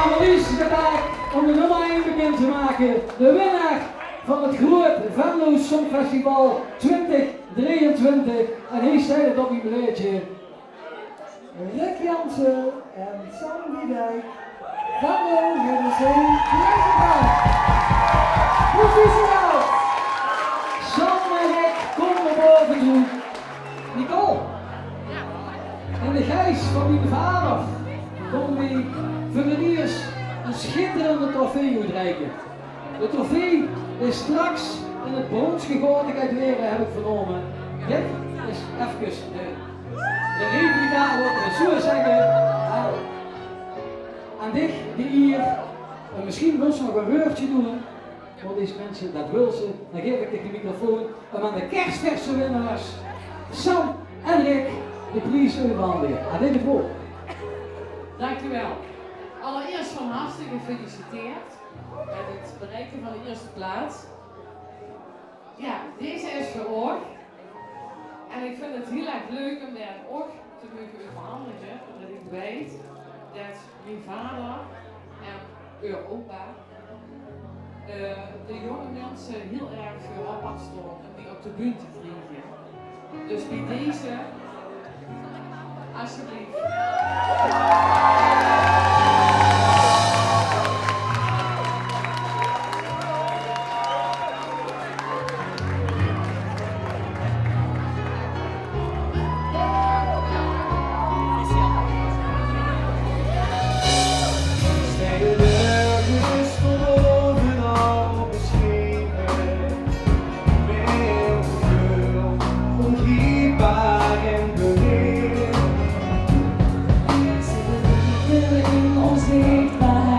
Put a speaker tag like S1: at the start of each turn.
S1: Annelies de taak om de nummer 1 bekend te maken. De winnaar van het Groot Venlo Songfestival 2023. En hier staat het op je beleidje.
S2: Rick Jansen en Sam Wiedijk. Venlo Hilversum Festival. Proficiat!
S1: Sam en Rick, kom naar boven toe. Nicole. En de Gijs van die vader. Kom die Vereniers een schitterende trofee uitreiken. De trofee is straks in het brons gegoten uit leren, heb ik vernomen. Dit is even de replica, wat we zo zeggen. Aan dich, die hier, en misschien wil ze nog een woordje doen. Voor deze mensen, dat wil ze. Dan geef ik de microfoon om aan de kerstverse winnaars, Sam en Rick, de prijs overhandigen. Aan dit woord.
S3: Dankjewel. Allereerst van harte gefeliciteerd met het bereiken van de eerste plaats. Ja, deze is voor oor. En ik vind het heel erg leuk om dat ook te mogen overhandigen, omdat ik weet dat mijn vader en uw opa de jonge mensen heel erg veel op stonden om die op de bühne te vliegen. Dus bij deze, alsjeblieft.
S4: Ons zichtbaar.